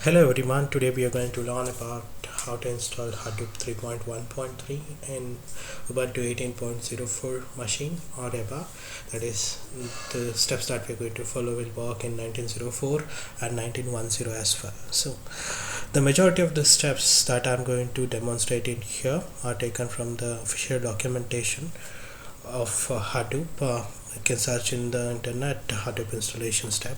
Hello everyone, today we are going to learn about how to install Hadoop 3.1.3 in Ubuntu 18.04 machine or EBA. That is, the steps that we are going to follow will work in 1904 and 1910 as well. So the majority of the steps that I'm going to demonstrate in here are taken from the official documentation of Hadoop. You can search in the internet Hadoop installation step.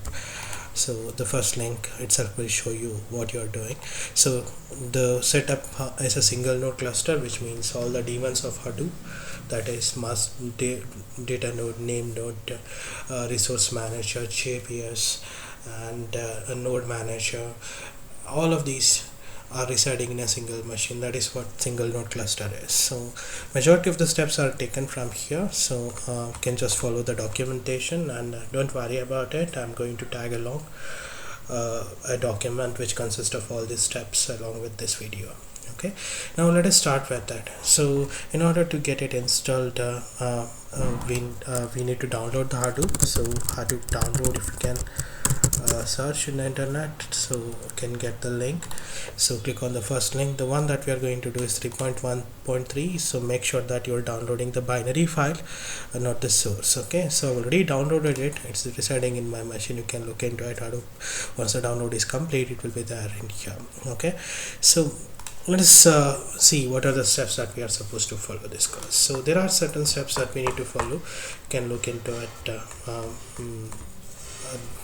So the first link itself will show you what you're doing. So the setup is a single node cluster, which means all the daemons of Hadoop, that is data node, name node, resource manager, JPS, and a node manager, all of these are residing in a single machine. That is what single node cluster is. So majority of the steps are taken from here, so you can just follow the documentation and don't worry about it. I'm going to tag along a document which consists of all these steps along with this video. Okay, now let us start with that. So in order to get it installed, we need to download the Hadoop. So Hadoop download, if you can search in the internet, so you can get the link. So click on the first link. The one that we are going to do is 3.1.3, so make sure that you're downloading the binary file and not the source. Okay, so I've already downloaded it. It's residing in my machine. You can look into it. Hadoop, once the download is complete, it will be there in here. Okay, so let us see what are the steps that we are supposed to follow this course. So there are certain steps that we need to follow. You can look into it.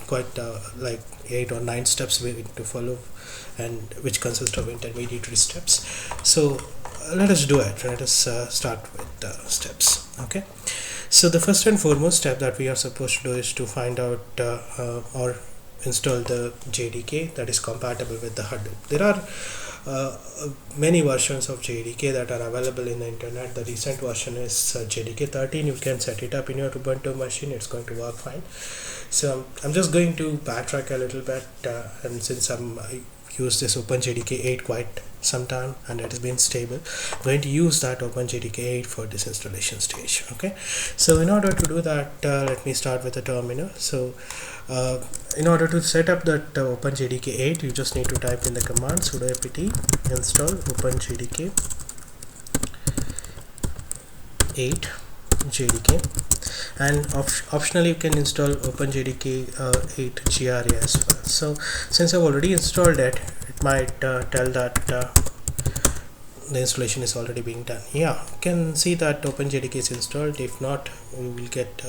Quite like 8 or 9 steps we need to follow, and which consist of intermediary steps. So let us do it. Let us start with steps. Okay, so the first and foremost step that we are supposed to do is to find out or install the JDK that is compatible with the Hadoop. There are many versions of JDK that are available in the internet. The recent version is JDK 13. You can set it up in your Ubuntu machine. It's going to work fine. So I'm just going to backtrack a little bit, and since I used this OpenJDK 8 quite some time and it has been stable, I'm going to use that OpenJDK 8 for this installation stage. Okay, so in order to do that, let me start with the terminal. So in order to set up that OpenJDK 8, you just need to type in the command sudo apt install OpenJDK 8 JDK, and optionally you can install OpenJDK 8 GRA as well. So since I've already installed it, it might tell that the installation is already being done. Yeah, you can see that OpenJDK is installed. If not, we will get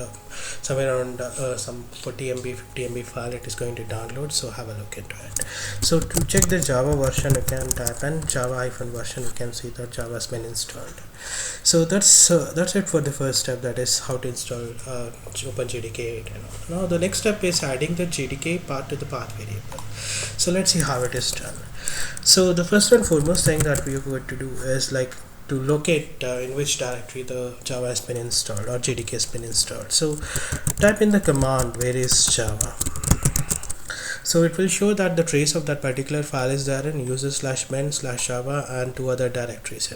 somewhere around some 40 MB 50 MB file it is going to download, so have a look into it. So to check the Java version, you can type in Java version. You can see that Java has been installed. So that's it for the first step, that is how to install OpenJDK 8 and all. Now the next step is adding the JDK part to the path variable. So let's see how it is done. So the first and foremost thing that we are going to do is like to locate in which directory the Java has been installed or JDK has been installed. So type in the command where is Java. So it will show that the trace of that particular file is there in user/bin/java and 2 other directories.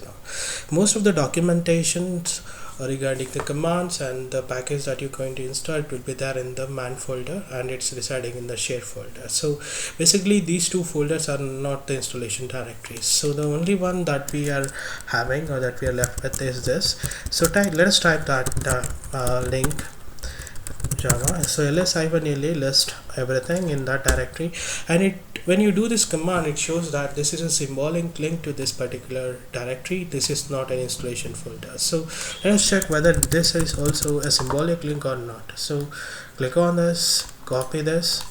Most of the documentations regarding the commands and the package that you're going to install, it will be there in the man folder, and it's residing in the share folder. So basically these 2 folders are not the installation directories. So the only one that we are having or that we are left with is this. So let us type that link Java. So ls-la list everything in that directory, and when you do this command, it shows that this is a symbolic link to this particular directory. This is not an installation folder. So let us check whether this is also a symbolic link or not. So click on this, copy this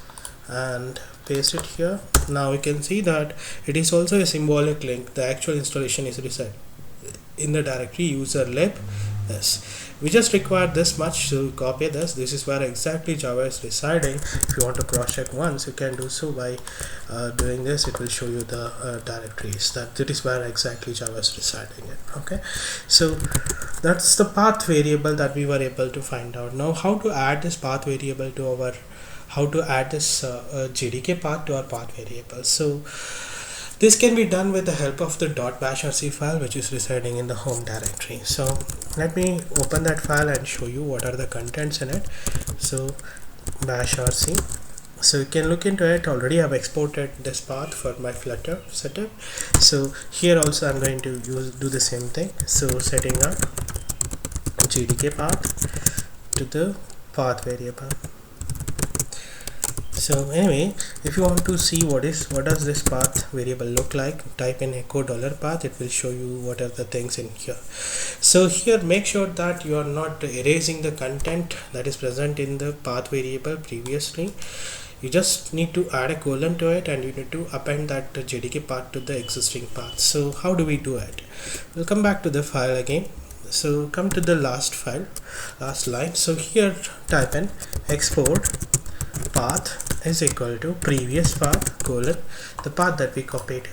and paste it here. Now you can see that it is also a symbolic link. The actual installation is reset in the directory user lib. Yes, we just require this much to copy this. This is where exactly Java is residing. If you want to cross check once, you can do so by doing this. It will show you the directories that is where exactly Java is residing in. Okay, so that's the path variable that we were able to find out. Now how to add this path variable to our JDK path to our path variable. So this can be done with the help of the .bashrc file, which is residing in the home directory. So let me open that file and show you what are the contents in it. So bashrc So you can look into it. Already I've exported this path for my Flutter setup. So here also I'm going to do the same thing. So setting up JDK path to the path variable. So anyway, if you want to see what does this path variable look like, type in echo $path. It will show you what are the things in here. So here make sure that you are not erasing the content that is present in the path variable previously. You just need to add a colon to it, and you need to append that JDK path to the existing path. So how do we do it? We'll come back to the file again. So come to the last line. So here type in export path is equal to previous path colon the path that we copied.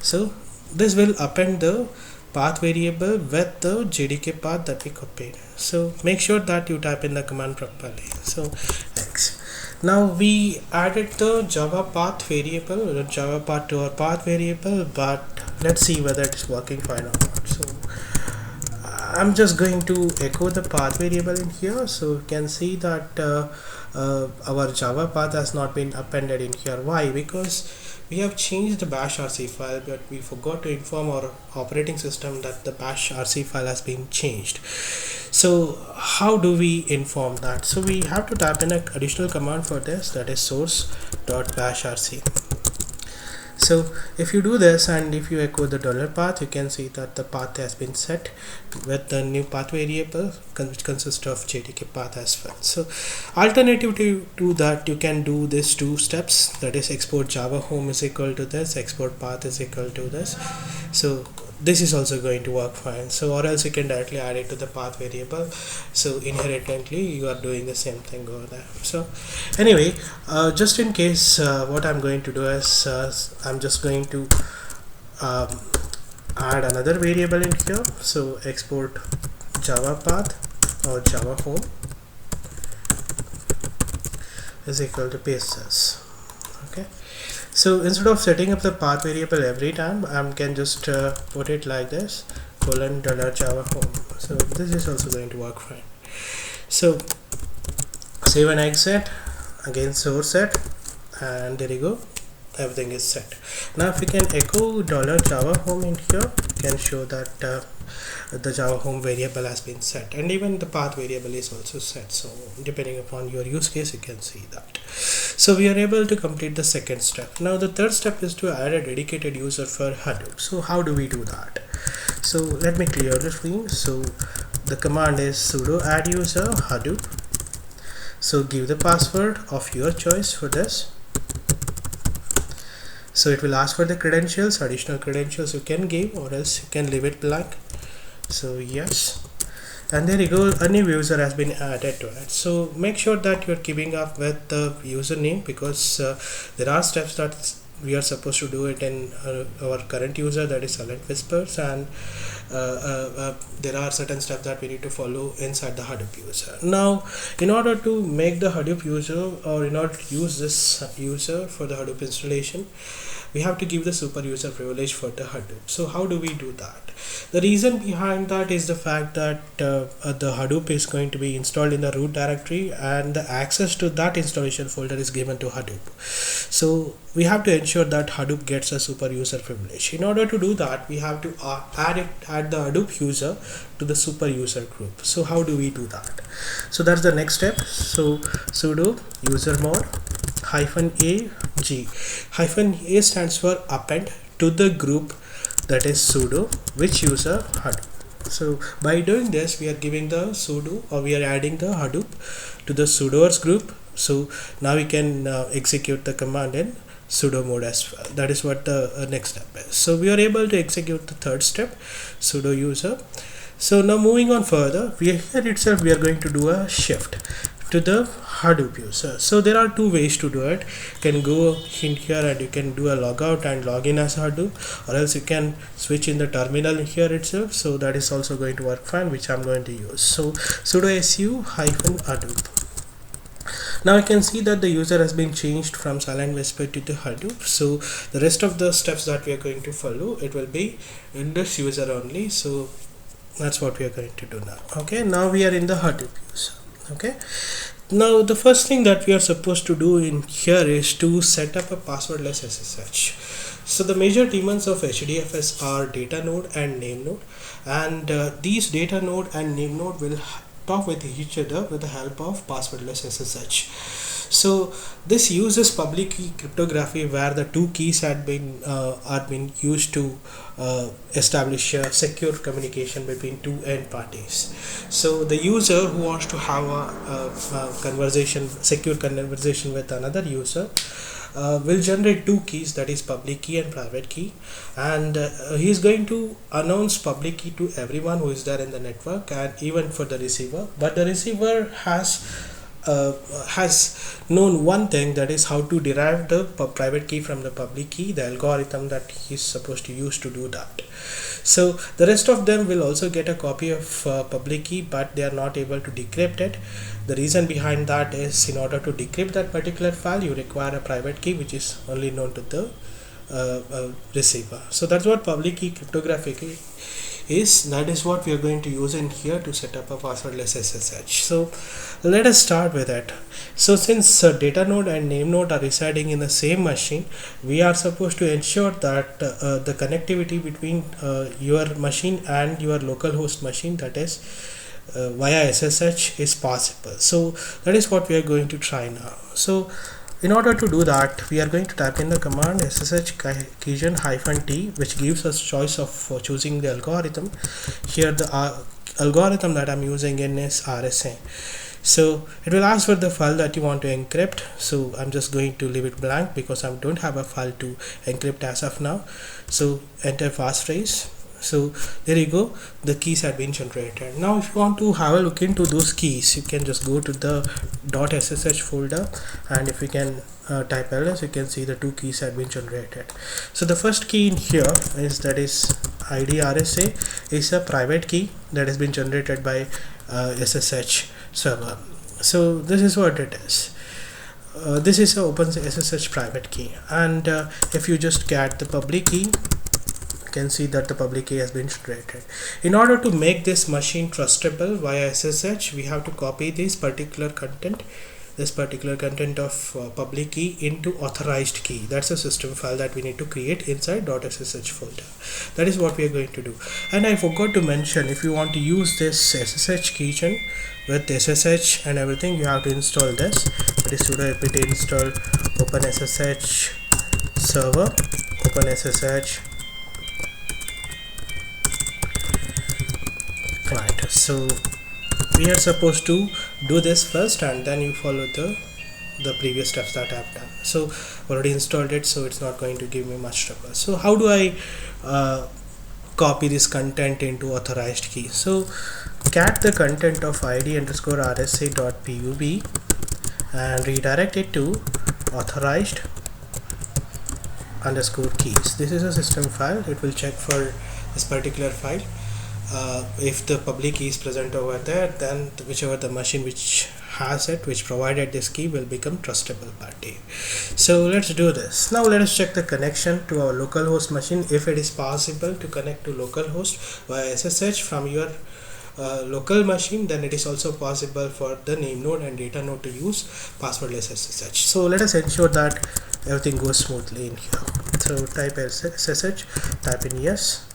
So this will append the path variable with the JDK path that we copied. So make sure that you type in the command properly. So X. Now we added the Java path variable, the Java path to our path variable, but let's see whether it's working fine or not. So I'm just going to echo the path variable in here. So you can see that our Java path has not been appended in here. Why? Because we have changed the bash rc file, but we forgot to inform our operating system that the bash rc file has been changed. So how do we inform that? So we have to type in an additional command for this, that is source.bashrc. So if you do this and if you echo the $path, you can see that the path has been set with the new path variable which consists of JDK path as well. So alternative to that, you can do these two steps, that is export Java home is equal to this, export path is equal to this. So this is also going to work fine. So or else you can directly add it to the path variable. So inherently you are doing the same thing over there. So anyway, just in case, what I'm going to do is I'm just going to add another variable in here. So export Java path or Java home is equal to paste this. Okay. So instead of setting up the path variable every time, I can just put it like this, colon $Java home. So this is also going to work fine. So save and exit, again source set, and there you go, everything is set. Now if we can echo $Java home in here, we can show that the Java home variable has been set, and even the path variable is also set. So depending upon your use case, you can see that. So we are able to complete the second step. Now the third step is to add a dedicated user for Hadoop. So how do we do that? So let me clear the screen. So the command is sudo add user Hadoop. So give the password of your choice for this. So it will ask for the credentials, additional credentials you can give, or else you can leave it blank. So yes, and there you go, a new user has been added to it. So make sure that you're keeping up with the username, because there are steps that we are supposed to do it in our current user, that is Silent Whispers, and there are certain steps that we need to follow inside the Hadoop user. Now in order to make the Hadoop user, or in order to use this user for the Hadoop installation, we have to give the super user privilege for the Hadoop. So how do we do that? The reason behind that is the fact that the Hadoop is going to be installed in the root directory, and the access to that installation folder is given to Hadoop. So we have to ensure that Hadoop gets a super user privilege. In order to do that, we have to add the Hadoop user to the super user group. So how do we do that? So that's the next step. So sudo usermod -a g. -a stands for append to the group, that is sudo which user Hadoop. So by doing this, we are giving the sudo, or we are adding the Hadoop to the sudoers group. So now we can execute the command in sudo mode as well. That is what the next step is. So we are able to execute the third step, sudo user. So now moving on further, here itself we are going to do a shift to the Hadoop user. So there are two ways to do it. You can go in here and you can do a logout and login as Hadoop, or else you can switch in the terminal here itself. So that is also going to work fine, which I'm going to use. So sudo su -Hadoop. Now you can see that the user has been changed from Silent Whisper to the Hadoop. So the rest of the steps that we are going to follow, it will be in this user only. So that's what we are going to do now. Okay, now we are in the Hadoop user. Okay, Now the first thing that we are supposed to do in here is to set up a passwordless SSH. So the major daemons of HDFS are data node and name node, and these data node and name node will talk with each other with the help of passwordless SSH. So this uses public key cryptography, where the two keys are been used to establish a secure communication between two end parties. So the user who wants to have a secure conversation with another user will generate two keys, that is public key and private key, and he is going to announce public key to everyone who is there in the network, and even for the receiver. But the receiver has known one thing, that is how to derive the private key from the public key, the algorithm that he's supposed to use to do that. So the rest of them will also get a copy of public key, but they are not able to decrypt it. The reason behind that is, in order to decrypt that particular file, you require a private key which is only known to the receiver. So that's what public key cryptography is. That is what we are going to use in here to set up a passwordless SSH. So let us start with it. So since data node and name node are residing in the same machine, we are supposed to ensure that the connectivity between your machine and your localhost machine, that is via SSH, is possible. So that is what we are going to try now. So in order to do that, we are going to type in the command ssh keygen -t, which gives us choice of choosing the algorithm. Here the algorithm that I'm using in is RSA. So it will ask for the file that you want to encrypt. So I'm just going to leave it blank because I don't have a file to encrypt as of now. So enter passphrase. So there you go, the keys have been generated. Now if you want to have a look into those keys, you can just go to the .ssh folder, and if you can type ls, you can see the two keys have been generated. So the first key in here is, that is id RSA, is a private key that has been generated by SSH server. So this is what it is. This is an open SSH private key, and if you just get the public key, can see that the public key has been generated. In order to make this machine trustable via SSH, we have to copy this particular content of public key into authorized key. That's a system file that we need to create inside .ssh folder. That is what we are going to do. And I forgot to mention, if you want to use this SSH keygen with SSH and everything, you have to install this. That is sudo apt install OpenSSH server, OpenSSH client. So we are supposed to do this first, and then you follow the previous steps that I've done. So already installed it, so it's not going to give me much trouble. So how do I copy this content into authorized key? So cat the content of id_rsa.pub and redirect it to authorized _keys. This is a system file. It will check for this particular file. If the public key is present over there, then whichever the machine which has it, which provided this key, will become trustable party. So let's do this. Now let us check the connection to our localhost machine. If it is possible to connect to localhost via SSH from your local machine, then it is also possible for the name node and data node to use passwordless SSH. So let us ensure that everything goes smoothly in here. So type SSH, type in yes.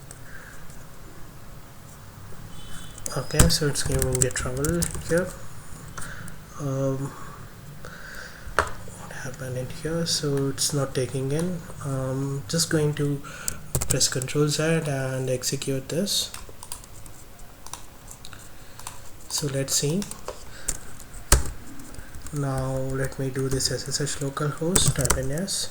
Okay, so it's giving me trouble here. What happened in here? So it's not taking in. Just going to press Ctrl Z and execute this. So let's see. Now let me do this SSH localhost, type in yes.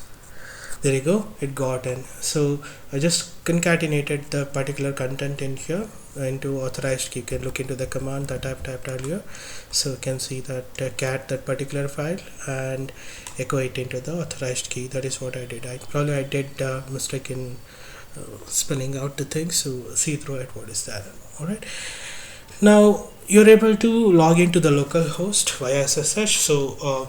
There you go, it got in. So I just concatenated the particular content in here into authorized key. You can look into the command that I've typed earlier. So you can see that cat that particular file and echo it into the authorized key. That is what I did. I did mistake in spelling out the thing. So see through it what is that. Alright. Now you're able to log into the local host via SSH. So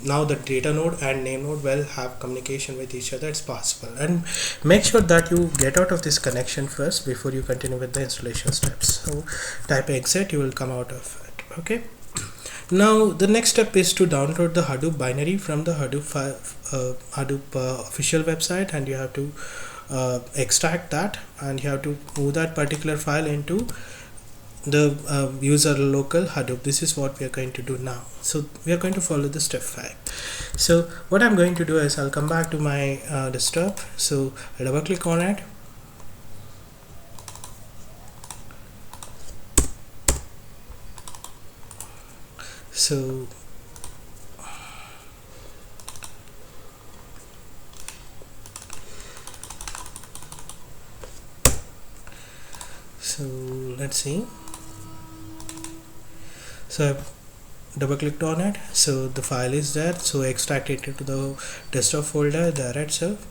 now the data node and name node will have communication with each other. It's possible, and make sure that you get out of this connection first before you continue with the installation steps. So type exit, you will come out of it. Okay, Now the next step is to download the Hadoop binary from the Hadoop official website, and you have to extract that, and you have to move that particular file into the user local Hadoop. This is what we are going to do now. So we are going to follow the step 5. So what I'm going to do is I'll come back to my desktop. So I double click on it. So let's see. So I've double clicked on it, so the file is there, so extract it into the desktop folder there itself.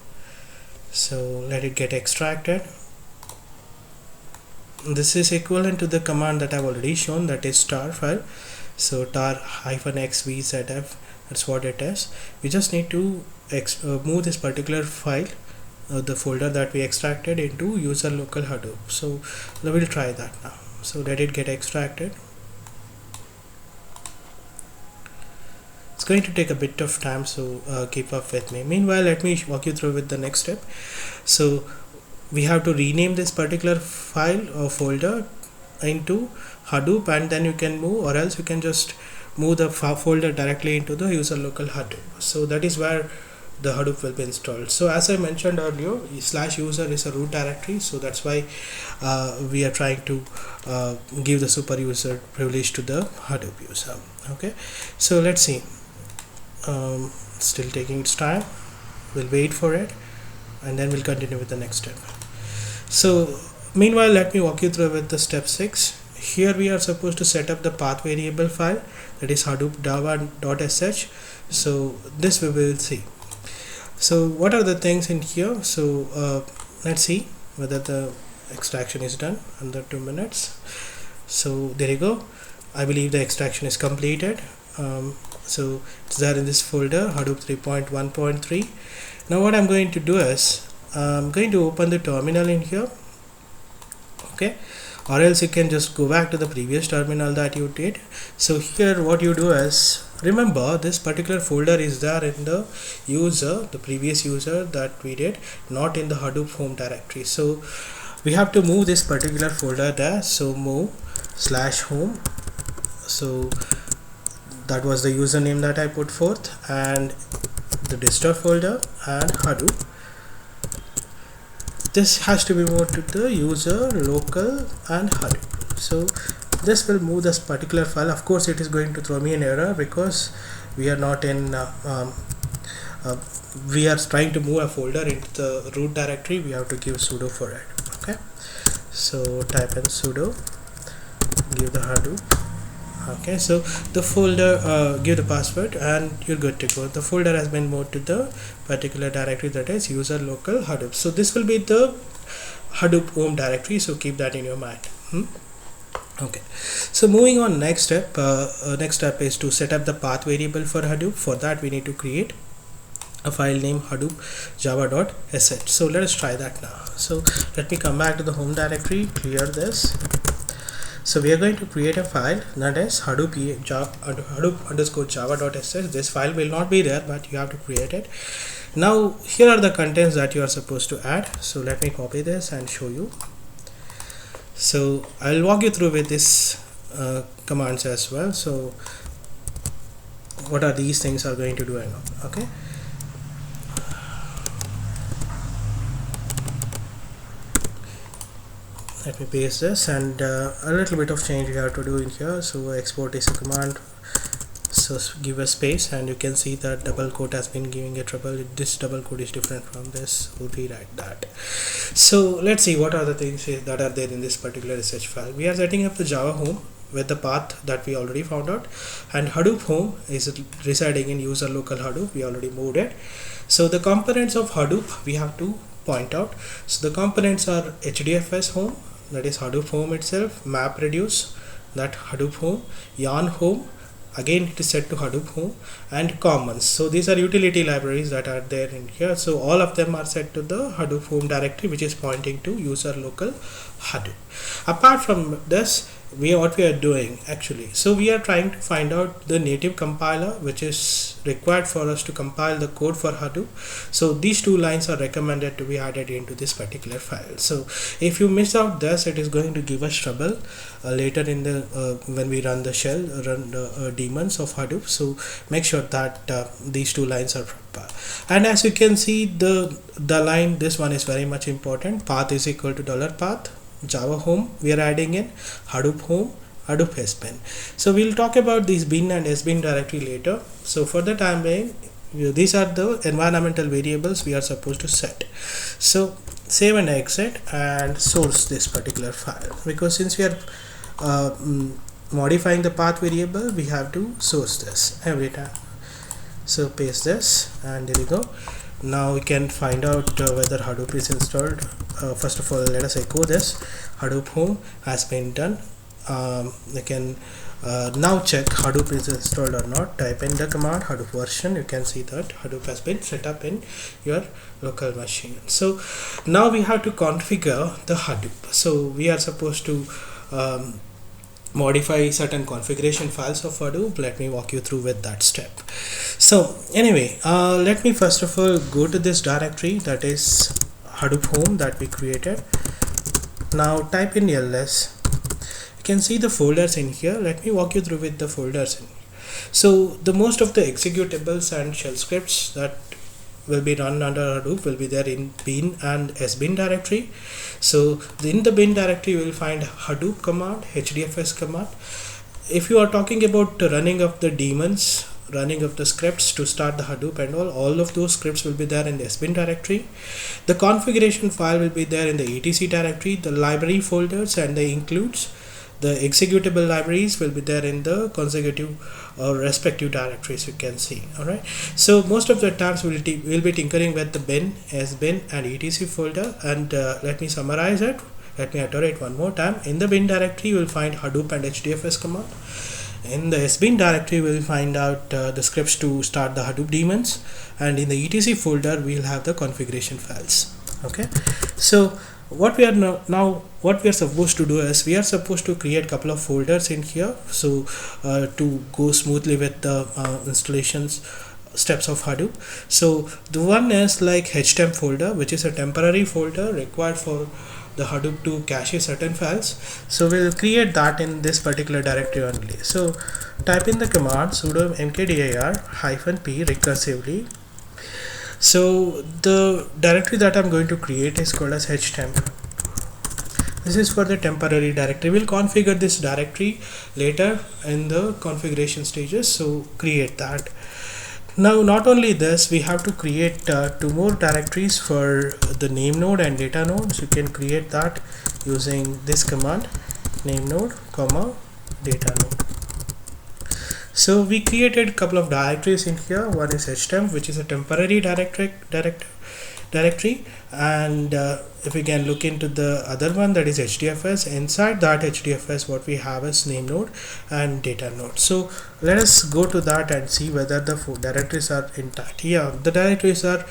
So let it get extracted. This is equivalent to the command that I've already shown, that is tar file. So tar-xvzf, that's what it is. We just need to move this particular file, the folder that we extracted, into user local Hadoop. So we'll try that now. So let it get extracted. It's going to take a bit of time, so keep up with me. Meanwhile, let me walk you through with the next step. So we have to rename this particular file or folder into Hadoop, and then you can move, or else you can just move the folder directly into the user local Hadoop. So that is where the Hadoop will be installed. So as I mentioned earlier, /user is a root directory, so that's why we are trying to give the super user privilege to the Hadoop user. Okay, so let's see. Still taking its time. We'll wait for it, and then we'll continue with the next step. So meanwhile, let me walk you through with the step 6. Here we are supposed to set up the path variable file, that is hadoop java.sh. so this we will see. So what are the things in here? So let's see whether the extraction is done under 2 minutes. So there you go. I believe the extraction is completed. So it's there in this folder, Hadoop 3.1.3. Now what I'm going to do is I'm going to open the terminal in here. Okay, or else you can just go back to the previous terminal that you did. So here what you do is, remember this particular folder is there in the user, the previous user that we did, not in the Hadoop home directory. So we have to move this particular folder there. So move /home. So that was the username that I put forth, and the desktop folder and Hadoop. This has to be moved to the user local and Hadoop. So this will move this particular file. Of course it is going to throw me an error because we are not in we are trying to move a folder into the root directory. We have to give sudo for it. Okay, so type in sudo, give the Hadoop. Okay, so the folder, give the password, and you're good to go. The folder has been moved to the particular directory, that is user local Hadoop. So this will be the Hadoop home directory, so keep that in your mind. Okay, so moving on, next step is to set up the path variable for Hadoop. For that we need to create a file named hadoop java.sh. so let us try that now. So let me come back to the home directory, clear this. So we are going to create a file that is hadoop underscore java.sh. This file will not be there, but you have to create it. Now here are the contents that you are supposed to add. So let me copy this and show you. So I'll walk you through with this commands as well. So what are these things are going to do? Okay, let me paste this, and a little bit of change we have to do in here. So export is a command, so give a space, and you can see that double quote has been giving a trouble. This double quote is different from this. We'll rewrite that. So let's see what are the things that are there in this particular sh file. We are setting up the Java home with the path that we already found out, and Hadoop home is residing in user local Hadoop. We already moved it. So the components of Hadoop we have to point out. So the components are hdfs home, that is Hadoop home itself, map reduce, that Hadoop home, yarn home, again it is set to Hadoop home, and commons. So these are utility libraries that are there in here. So all of them are set to the Hadoop home directory, which is pointing to user local Hadoop. Apart from this, what we are doing actually. So we are trying to find out the native compiler which is required for us to compile the code for Hadoop. So these two lines are recommended to be added into this particular file. So if you miss out this, it is going to give us trouble later in the when we run the shell, run the daemons of Hadoop. So make sure that these two lines are proper. And as you can see, the line, this one is very much important. Path is equal to $path. Java home we are adding in, Hadoop home, Hadoop sbin. So we'll talk about these bin and sbin directory later. So for the time being, these are the environmental variables we are supposed to set. So save and exit and source this particular file, because since we are modifying the path variable, we have to source this every time. So paste this and there we go. Now we can find out whether Hadoop is installed. First of all, let us echo this. Hadoop home has been done. We can now check Hadoop is installed or not. Type in the command Hadoop version. You can see that Hadoop has been set up in your local machine. So now we have to configure the Hadoop. So we are supposed to modify certain configuration files of Hadoop. Let me walk you through with that step. So anyway, let me first of all go to this directory, that is Hadoop home that we created. Now type in ls. You can see the folders in here. Let me walk you through with the folders in here. So the most of the executables and shell scripts that will be run under Hadoop will be there in bin and sbin directory. So in the bin directory you will find Hadoop command, hdfs command. If you are talking about running of the daemons, running of the scripts to start the Hadoop and all of those scripts will be there in the sbin directory. The configuration file will be there in the etc directory. The library folders and the includes, the executable libraries will be there in the consecutive or respective directories, you can see. Alright, so most of the times we'll be tinkering with the bin, sbin and etc folder, and let me summarize it. Let me iterate one more time. In the bin directory you will find Hadoop and hdfs command. In the sbin directory we will find out the scripts to start the Hadoop daemons, and in the etc folder we will have the configuration files. Okay, so what we are what we are supposed to do is we are supposed to create a couple of folders in here, so to go smoothly with the installations steps of Hadoop. So the one is like htemp folder, which is a temporary folder required for the Hadoop to cache certain files. So we'll create that in this particular directory only. So type in the command sudo mkdir -p recursively. So the directory that I'm going to create is called as htemp. This is for the temporary directory. We'll configure this directory later in the configuration stages, so create that. Now not only this, we have to create two more directories for the name node and data node. So you can create that using this command, name node comma data node. So we created a couple of directories in here. One is htemp, which is a temporary directory, and if we can look into the other one, that is hdfs. Inside that hdfs, what we have is name node and data node. So let us go to that and see whether the directories are intact. Yeah, the directories are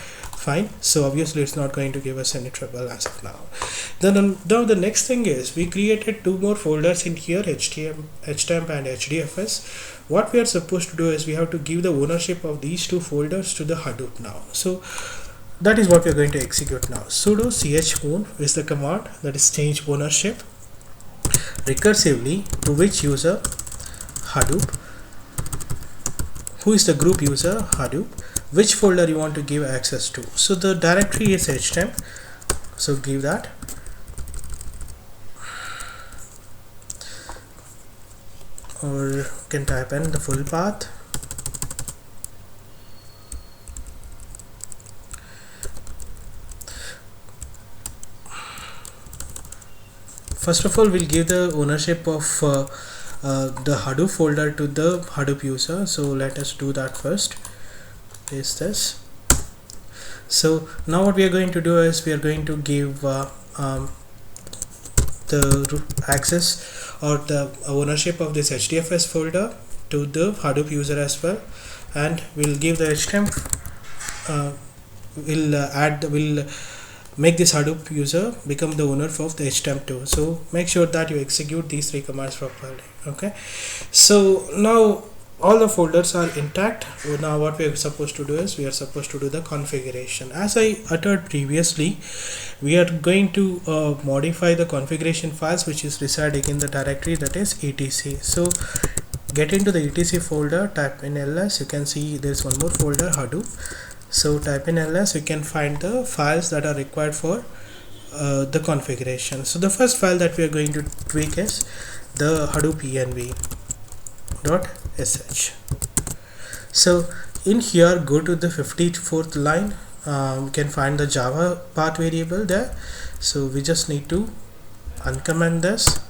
fine, so obviously it's not going to give us any trouble as of now. Then now the next thing is we created two more folders in here, htemp and hdfs. What we are supposed to do is we have to give the ownership of these two folders to the Hadoop now. So that is what we are going to execute now. Sudo chown is the command, that is change ownership recursively to which user? Hadoop. Who is the group user? Hadoop. Which folder you want to give access to? So the directory is htemp, so give that. Or you can type in the full path. First of all, we'll give the ownership of the Hadoop folder to the Hadoop user. So let us do that first. Paste this. So now what we are going to do is we are going to give the access or the ownership of this hdfs folder to the Hadoop user as well, and we'll give the htemp. We'll make this Hadoop user become the owner of the html2. So make sure that you execute these 3 commands properly. Okay, so now all the folders are intact. Now what we are supposed to do is we are supposed to do the configuration. As I uttered previously, we are going to modify the configuration files which is residing in the directory, that is etc. So get into the etc folder, type in ls. You can see there's one more folder, Hadoop. So type in ls, you can find the files that are required for the configuration. So the first file that we are going to tweak is the Hadoop env.sh. So in here, go to the 54th line. We can find the Java path variable there. So we just need to uncomment this,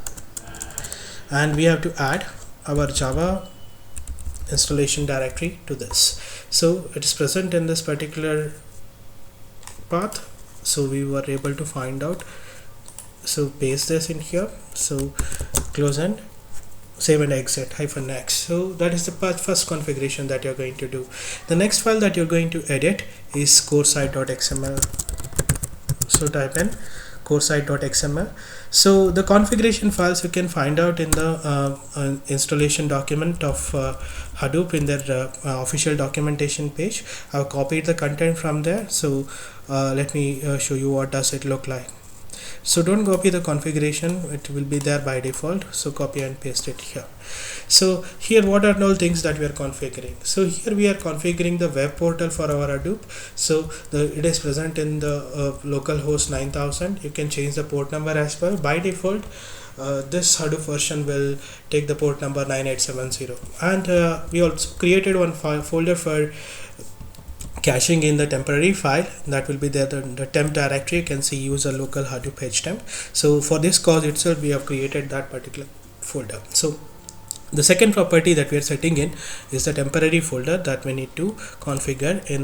and we have to add our Java installation directory to this. So it is present in this particular path. So we were able to find out. So paste this in here. So close and save and exit -x. So that is the first configuration that you're going to do. The next file that you're going to edit is coresite.xml. So type in coresite.xml. So the configuration files you can find out in the installation document of Hadoop in their official documentation page. I've copied the content from there. So let me show you what does it look like. So don't copy the configuration, it will be there by default. So copy and paste it here. So here, what are all things that we are configuring? So here we are configuring the web portal for our Hadoop. So it is present in the localhost 9000. You can change the port number as well. By default, this Hadoop version will take the port number 9870. And we also created one folder for caching in the temporary file that will be there, the temp directory. You can see user local Hadoop htemp. So for this cause itself, we have created that particular folder. So the second property that we are setting in is the temporary folder that we need to configure in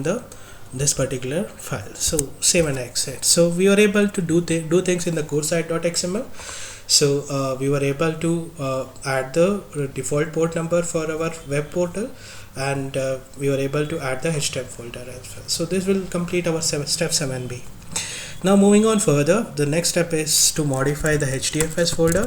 this particular file. So save and exit. So we were able to do things in the coresite.xml. So we were able to add the default port number for our web portal, and we were able to add the html folder as well. So this will complete our step 7b. Now moving on further, the next step is to modify the hdfs folder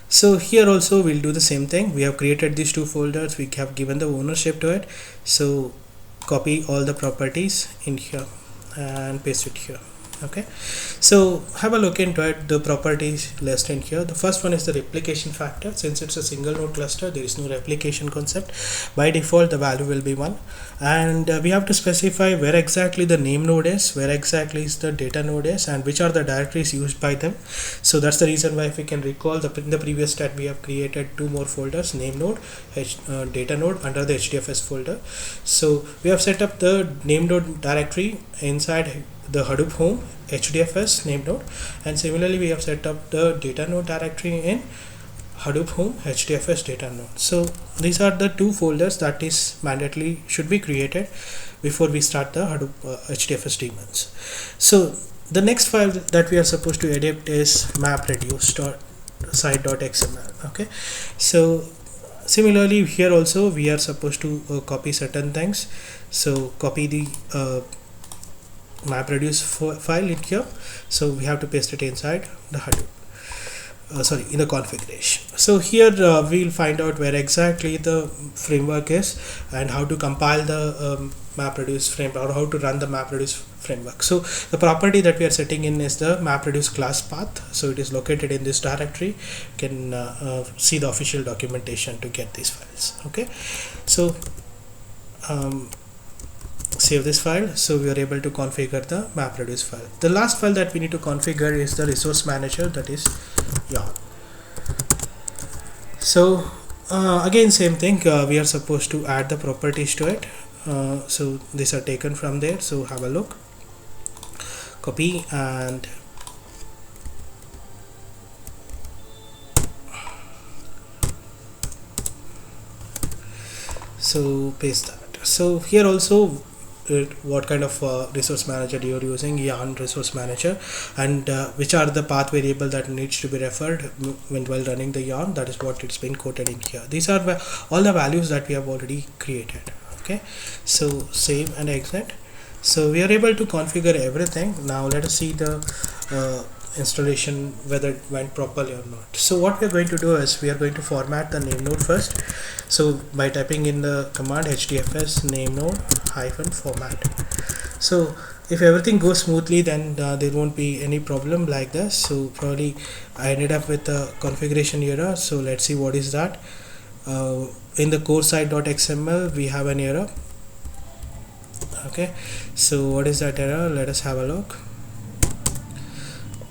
So here also we'll do the same thing. We have created these 2 folders, we have given the ownership to it. So copy all the properties in here and paste it here. Okay, so have a look into it, the properties list in here. The first one is the replication factor. Since it's a single node cluster, there is no replication concept. By default, the value will be 1, and we have to specify where exactly the name node is, where exactly is the data node is, and which are the directories used by them. So that's the reason why, if we can recall, in the previous step we have created 2 more folders, name node, data node, under the hdfs folder. So we have set up the name node directory inside the Hadoop home hdfs name node, and similarly we have set up the data node directory in Hadoop home hdfs data node. So these are the 2 folders that is mandatorily should be created before we start the Hadoop hdfs daemons. So the next file that we are supposed to edit is mapreduce.site.xml. okay, so similarly here also we are supposed to copy certain things. So copy the MapReduce file in here. So we have to paste it inside the Hadoop, in the configuration. So here we will find out where exactly the framework is and how to compile the MapReduce framework, or how to run the MapReduce framework. So the property that we are setting in is the MapReduce class path. So it is located in this directory. You can see the official documentation to get these files. Okay, so save this file. So we are able to configure the MapReduce file. The last file that we need to configure is the resource manager, that is yarn. So again, same thing, we are supposed to add the properties to it. So these are taken from there. So have a look, copy and so paste that. So here also what kind of resource manager you are using, yarn resource manager, and which are the path variable that needs to be referred while running the yarn. That is what it's been quoted in here. These are all the values that we have already created. Okay, so save and exit. So we are able to configure everything. Now let us see the installation, whether it went properly or not. So what we are going to do is we are going to format the name node first. So by typing in the command hdfs name node hyphen format. So if everything goes smoothly, then there won't be any problem like this. So probably I ended up with a configuration error. So let's see what is that. In the core site.xml we have an error. Okay, so what is that error? Let us have a look.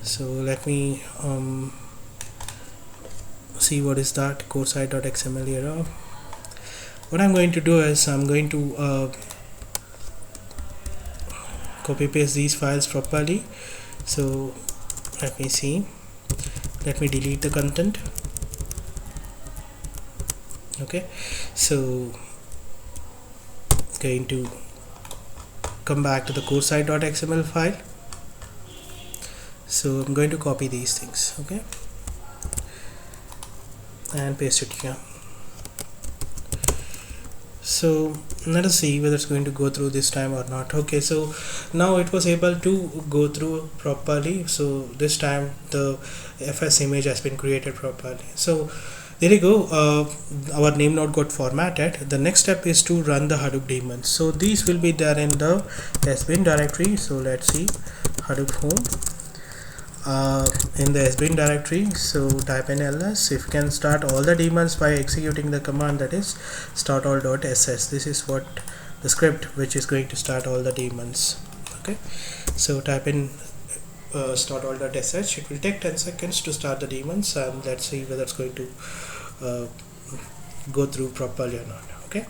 So let me see what is that core site.xml error. What I'm going to do is I'm going to copy paste these files properly. So let me see, let me delete the content. Okay, so going to come back to the core site.xml file. So I'm going to copy these things, okay, and paste it here. So let us see whether it's going to go through this time or not. Okay, so now it was able to go through properly. So this time the FS image has been created properly. So there you go, our name node got formatted. The next step is to run the Hadoop daemons. So these will be there in the sbin directory. So let's see, Hadoop home, in the sbin directory. So type in ls. If you can start all the daemons by executing the command, that is start all.ss. This is what the script which is going to start all the daemons. Okay, so type in start all.sh. It will take 10 seconds to start the daemons, and let's see whether it's going to go through properly or not. Okay,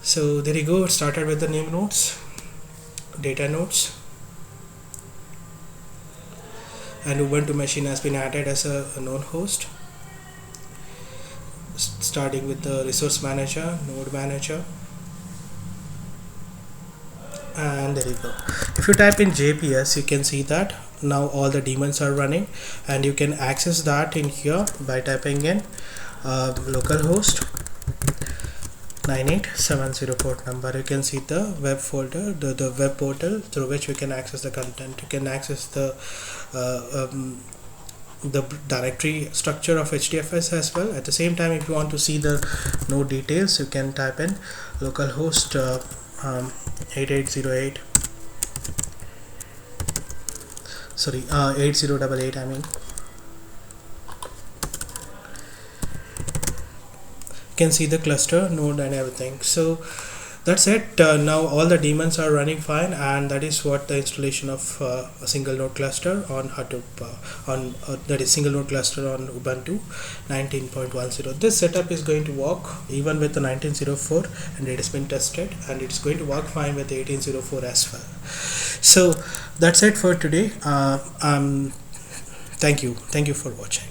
so there you go. It started with the name nodes, data nodes, and Ubuntu machine has been added as a known host, starting with the resource manager, node manager, and there you go. If you type in JPS, you can see that now all the daemons are running, and you can access that in here by typing in localhost 9870 port number. You can see the web folder, the web portal through which we can access the content. You can access the directory structure of hdfs as well. At the same time, if you want to see the node details, you can type in localhost 8808 sorry 8088, I mean. You can see the cluster node and everything. So that's it. Now all the daemons are running fine, and that is what the installation of a single node cluster on Hadoop that is single node cluster on Ubuntu 19.10. This setup is going to work even with the 1904, and it has been tested, and it's going to work fine with 1804 as well. So that's it for today. Thank you for watching.